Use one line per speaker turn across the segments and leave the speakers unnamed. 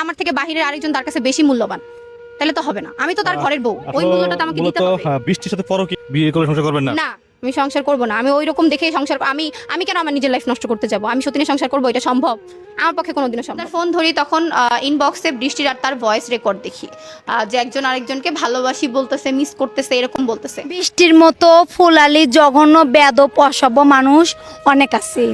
আমার থেকে বাহিরের আরেকজন তার কাছে বেশি মূল্যবান, তাহলে তো হবে না। আমি তো তার ঘরের বউ, ওই মূল্যটা তো আমাকে দিতে হবে।
বৃষ্টির সাথে পরও কি বিয়ে করে সংসার করবেন না?
না, আমি সংসার করব না। আমি ওই রকম দেখে সংসার আমি কেন আমার নিজের লাইফ নষ্ট করতে যাব? আমি সত্যি সংসার করব, এটা সম্ভব? আমার পক্ষে কোনোদিনও সম্ভব। ফোন ধরি তখন ইনবক্সে বৃষ্টির আর তার ভয়েস রেকর্ড দেখি, যে একজন আরেকজনকে ভালোবাসি বলতেছে, মিস করতেছে, এরকম বলতেছে।
বৃষ্টির মতো ফুলালি জঘন্য বেয়াদব অসভ্য মানুষ অনেক আছে,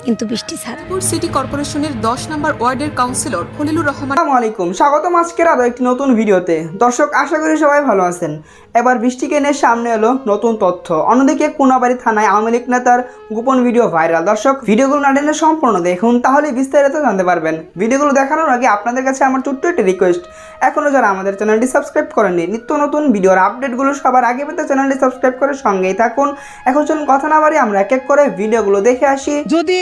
কিন্তু বৃষ্টি ছাড়া।
সিটি কর্পোরেশনের 10 নম্বর ওয়ার্ডের কাউন্সিলর খলিলুর রহমান।
আসসালামু আলাইকুম, স্বাগতম আজকের আরও একটি নতুন ভিডিওতে। দর্শক, আশা করি সবাই ভালো আছেন। এবার বৃষ্টিকে নিয়ে সামনে এলো নতুন তথ্য। অন্যদিকে কোনাবাড়ি থানায় আওয়ামী লীগ নেতার গোপন ভিডিও ভাইরাল। দর্শক, ভিডিওগুলো না টেনে সম্পূর্ণ দেখুন, তাহলে বিস্তারিত জানতে পারবেন। ভিডিওগুলো দেখানোর আগে আপনাদের কাছে আমার ছোট্ট একটি রিকোয়েস্ট, এখনও যারা আমাদের চ্যানেলটি সাবস্ক্রাইব করেননি, নিত্য নতুন ভিডিওর আপডেটগুলো সবার আগে পেতে চ্যানেলটি সাবস্ক্রাইব করে সঙ্গেই থাকুন। এখন চলুন কথা না বাড়ি আমরা এক এক করে ভিডিওগুলো দেখে আসি।
যদি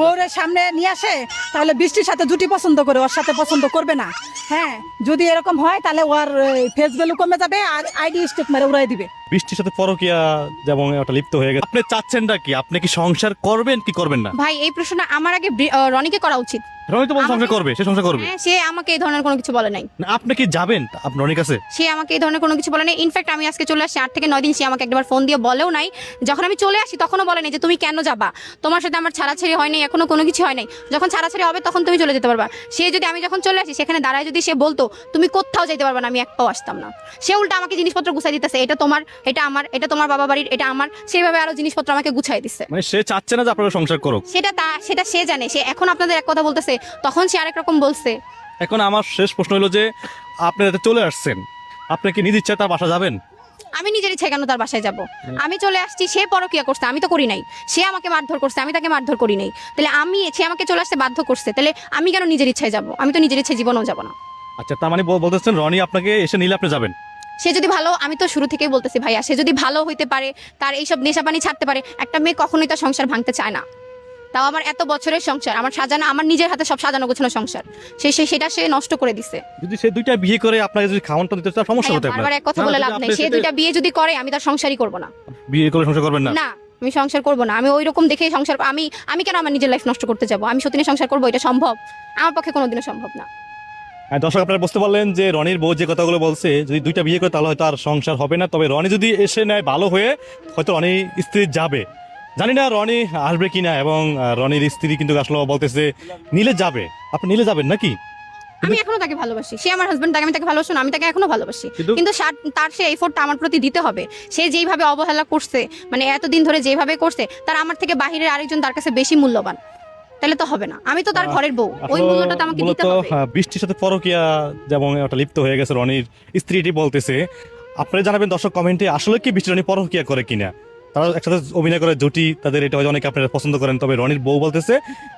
বউরের সামনে নিয়ে আসে তাহলে বৃষ্টির সাথে জুটি পছন্দ করে, ওর সাথে পছন্দ করবে না। হ্যাঁ, যদি এরকম হয় তাহলে ওর ফেস ভ্যালু কমে যাবে আর আইডি স্টেপ মেরে উড়াই দিবে।
বৃষ্টির সাথে পরকিয়া যেমন ওটা লিপ্ত হয়ে গেছে, আপনি চাচ্ছেনটা কি? আপনি কি সংসার করবেন কি করবেন না?
ভাই, এই প্রশ্নটা আমার আগে রনিকে করা উচিত।
রনি তো বলছে সংসার করবে, সে সংসার করবে।
হ্যাঁ, সে আমাকে এই ধরনের কোনো কিছু বলে নাই।
না, আপনি কি যাবেন আপনার রনির কাছে?
সে আমাকে এই ধরনের কোনো কিছু বলে নাই। ইনফ্যাক্ট আমি আজকে চলে আসছি 8 থেকে 9 দিন, সে আমাকে একবার ফোন দিয়ে বলেও নাই। যখন আমি চলে আসি তখনও বলে নাই যে তুমি কেন যাবা, তোমার সাথে আমার ছাড়াছাড়ি হয় নাই, এখনো কোনো কিছু হয় নাই। যখন ছাড়াছাড়ি হবে তখন তুমি চলে যেতে পারবা। সে যদি আমি যখন চলে আসি সেখানে দাঁড়ায় যদি সে বলতো তুমি কোথাও যেতে পারবা না, আমি এক পাও আসতাম না। সে উল্টা আমাকে জিনিসপত্র গুছাই দিতেছে, এটা তোমার, এটা আমার, এটা তোমার বাবা বাড়ির, এটা আমার। সেইভাবে আরো জিনিসপত্র আমাকে গুছাই দিচ্ছে।
মানে সে চাচ্ছে না যে আপনারা সংসার করুক।
সেটা সে জানে। সে এখন আপনাদের এক কথা বলতেছে, তখন সে আরেক রকম বলছে।
এখন আমার শেষ প্রশ্ন হলো যে আপনি যাতে চলে আসছেন, আপনি কি নিজ ইচ্ছায় তার বাসা যাবেন?
আমি নিজের ইচ্ছায় কেন তার বাসায় যাব? আমি চলে আসছি, সে পরকিয়া করছে, আমি তো করি নাই। সে আমাকে মারধর করছে, আমি তাকে মারধর করি নাই। তাহলে সে আমাকে চলে আসতে বাধ্য করছে, তাহলে আমি কেন নিজের ইচ্ছায় যাব? আমি তো নিজের ইচ্ছায় জীবনেও যাব না।
আচ্ছা, তার মানে বলতেছেন রনি আপনাকে এসে নিলে আপনি যাবেন?
সে যদি ভালো, আমি তো শুরু থেকেই বলতেছি ভাইয়া, সে যদি ভালো হইতে পারে, তার এইসব নেশাপানি ছাড়তে পারে, একটা মেয়ে কখনোই তার সংসার ভাঙতে চায় না। তাও আমার এত বছরের সংসার, আমার সাজানো, আমার নিজের হাতে সব সাজানো গোছানো সংসার, সেটা সে নষ্ট করে দিছে।
যদি সে দুইটা বিয়ে করে আপনাকে যদি খাওয়ানটা দিতে চায়, সমস্যা হতে
আমার এক কথা বলে লাভ নেই। সে দুইটা বিয়ে যদি করে, আমি তার সংসারই করব না।
বিয়ে করে সংসার করবেন না?
না, আমি সংসার করব না। আমি ওই রকম দেখে সংসার, আমি কেন আমার নিজের লাইফ নষ্ট করতে যাব? আমি সত্যি সংসার করব, এটা সম্ভব? আমার পক্ষে কোনোদিনও সম্ভব না।
দর্শক, আপনারা বুঝতে পারলেন যে রনির বউ যে কথাগুলো বলছে, যদি দুইটা বিয়ে করে তাহলে হয়তো আর সংসার হবে না। তবে রনি যদি এসে নেয় ভালো হয়ে, হয়তো রনি স্ত্রী যাবে। জানি না রনি আসবে কিনা, এবং রনির স্ত্রী কিন্তু আসলে বলতেছে নিলে যাবে। আপনি নিলে যাবেন নাকি?
আমি এখনো তাকে ভালোবাসি, সে আমার হাজবেন্ড, আমি তাকে ভালোবাসি না, আমি তাকে এখনো ভালোবাসি। কিন্তু তার সে এফোর্টটা আমার প্রতি দিতে হবে। সে যেইভাবে অবহেলা করছে, মানে এতদিন ধরে যেভাবে করছে, তার আমার থেকে বাহিরের আরেকজন তার কাছে বেশি মূল্যবান, তাহলে তো হবে না। আমি তো তার ঘরের বউ, ওই মূল্যটা তো আমাকে দিতে হবে।
বৃষ্টির সাথে পরকিয়া যেমন ওটা লিপ্ত হয়ে গেছে রনির স্ত্রীটি বলতেছে। আপনারা জানাবেন দর্শক কমেন্টে, আসলে কি বৃষ্টি রনি পরকিয়া করে কিনা। তারা একসাথে অভিনয় করে জুটি, তাদের এটা হয়তো অনেকে আপনারা পছন্দ করেন। তবে রনির বউ বলতেছে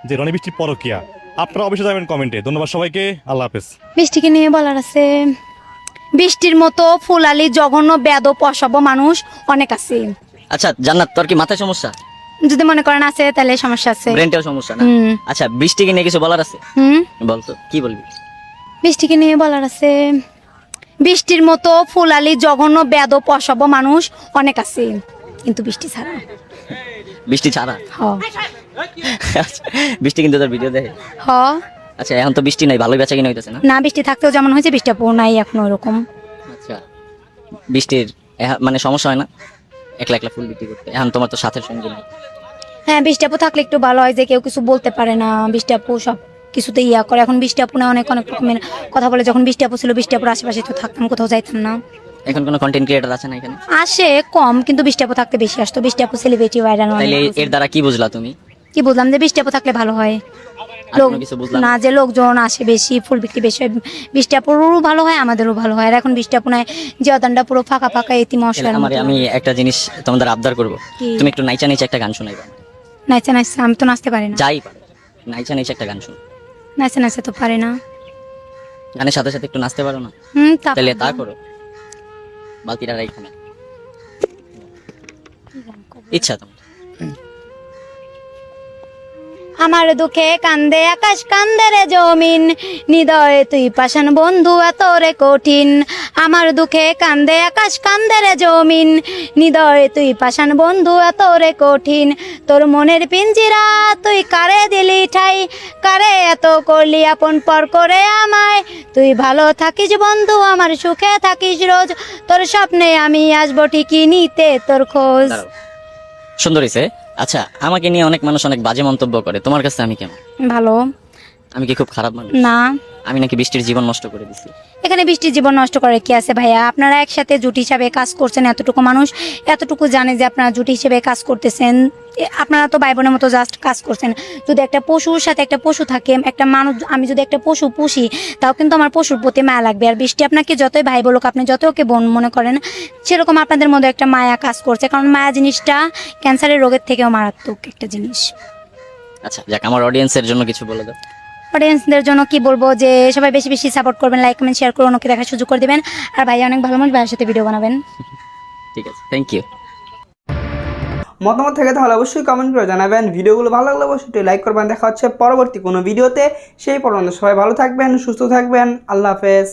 যে রনি বৃষ্টির পরকিয়া। আপনারা অবশ্যই যাবেন কমেন্টে। ধন্যবাদ সবাইকে, আল্লাহ হাফেজ।
বৃষ্টিকে নিয়ে বলার আছে, বৃষ্টির মতো ফুলালি জঘন্য বেয়াদব অসভ্য মানুষ অনেক আছে।
আচ্ছা জান্নাত, তোর কি মাথায় সমস্যা?
যদি মনে করেন আছে তাহলে সমস্যা আছে।
ব্রেনটাও সমস্যা না? আচ্ছা, বৃষ্টিকে নিয়ে কিছু বলার আছে? বলতো, কি বলবি?
বৃষ্টিকে নিয়ে বলার আছে, বৃষ্টির মতো ফুলালি জঘন্য বেয়াদব অসভ্য মানুষ অনেক আছে, কিন্তু বৃষ্টি ছাড়া।
বৃষ্টি ছাড়া?
হ
আচ্ছা, বৃষ্টি কিন্তু তোর ভিডিও দেখে?
হ।
আচ্ছা, এখন তো বৃষ্টি নাই, ভালোই বেচা কিনা হইতেছে না?
না, বৃষ্টি থাকতেও যেমন হয়েছে, বৃষ্টি আপু নাই এখন ওরকম।
আচ্ছা, বৃষ্টির মানে সমস্যা হয় না একলা একলা ফুল বিক্রি করতে? এখন তোমার তো সাথের সঙ্গী নাই।
হ্যাঁ, বৃষ্টি আপু থাকলে একটু ভালো হয়, যে কেউ কিছু বলতে পারে না। বৃষ্টি আপু সব কিছুতে ইয়া করে। এখন বৃষ্টি আপু না অনেক অনেক রকমের কথা বলে। যখন বৃষ্টি আপু ছিল, বৃষ্টি আপুর আশেপাশে তো থাকতাম, কোথাও যাইতাম না।
এখন কোনো কন্টেন্ট ক্রিয়েটর আছে না এখানে?
আসে কম, কিন্তু বৃষ্টি আপু থাকতে বেশি আসতো। বৃষ্টি আপু সেলিব্রিটি ভাইরাল।
তাইলে এর দ্বারা কি বুঝলা তুমি?
কি বুঝলাম, যে বৃষ্টি আপু থাকলে ভালো হয়।
আর কোনো কিছু বুঝলাম
না, যে লোকজন আসে বেশি, ফুল বিক্রি বেশি হয়, বৃষ্টি আপুরও ভালো হয়, আমাদেরও ভালো হয়। আর এখন বৃষ্টি আপু নাই, জিয়াদানটা পুরো ফাঁকা ফাঁকা, এতিম অসহায়।
আমি একটা জিনিস তোমাদের আবদার করবো,
কি?
তুমি একটু নাইচা নিচে একটা গান শোনাইবা।
নাচা নাচা আমি তো নাচতে পারি না।
যাই পারো, নাইচা নিচে একটা গান শোনো।
নাচা নাচা তো পারে না।
গানের সাথে সাথে একটু নাচতে পারো না? তাহলে তা করো, বালতিটা এখানে। ইচ্ছা তোমার?
আমার দুঃখে কান্দে আকাশ কান্দে রে জমিন, হৃদয়ে তুই পাষাণ বন্ধু এত রে কঠিন। আমার দুঃখে কান্দে আকাশ কান্দে রে জমিন, হৃদয়ে তুই পাষাণ বন্ধু এত রে কঠিন। তোর মনের পিঞ্জিরা তুই কারে দিলি ঠাই, কারে এত করলি আপন পর করে আমায়। তুই ভালো থাকিস বন্ধু আমার সুখে থাকিস রোজ, তোর স্বপ্নে আমি আসবো ঠিকই নিতে তোর খোঁজ।
দাঁড়াও। সুন্দর হয়েছে। আচ্ছা, আমাকে নিয়ে অনেক মানুষ অনেক বাজে মন্তব্য করে, তোমার কাছে আমি কেমন?
ভালো
আমি কি খুব খারাপ মানুষ?
না,
আমি নাকি বৃষ্টির জীবন নষ্ট করে দিছি?
এখানে বৃষ্টির জীবন নষ্ট করার কি আছে ভাইয়া? আপনারা একসাথে জুটি হিসাবে কাজ করছেন, এতটুকু মানুষ এতটুকু জানে যে আপনারা জুটি হিসেবে কাজ করতেছেন। আপনারা তো ভাই বোনের মতো জাস্ট কাজ করছেন। যদি একটা পশুর সাথে একটা পশু থাকে, একটা মানুষ, আমি যদি একটা পশু পুষি তাও কিন্তু আমার পশুর প্রতি মায়া লাগবে। আর বৃষ্টি আপনাকে যতই ভাই বলুক, আপনি যত ওকে বোন মনে করেন, সেরকম আপনাদের মধ্যে একটা মায়া কাজ করছে। কারণ মায়া জিনিসটা ক্যান্সারের রোগের থেকেও মারাত্মক একটা জিনিস।
আচ্ছা যাক, আমার অডিয়েন্সের জন্য কিছু বলে দাও।
অডিয়েন্সদের জন্য কি বলবো, যে সবাই বেশি বেশি সাপোর্ট করবেন, লাইক কমেন্ট শেয়ার করুন, ওকে দেখার সুযোগ করে দেবেন। আর ভাইয়া অনেক ভালো মানুষ, ভাইয়ের সাথে ভিডিও বানাবেন।
ঠিক আছে, থ্যাংক ইউ।
মতামত থেকে তাহলে অবশ্যই কমেন্ট করে জানাবেন। ভিডিওগুলো ভালো লাগলে অবশ্যই লাইক করবেন। দেখা হচ্ছে পরবর্তী কোনো ভিডিওতে। সেই পর্যন্ত সবাই ভালো থাকবেন, সুস্থ থাকবেন। আল্লাহ হাফেজ।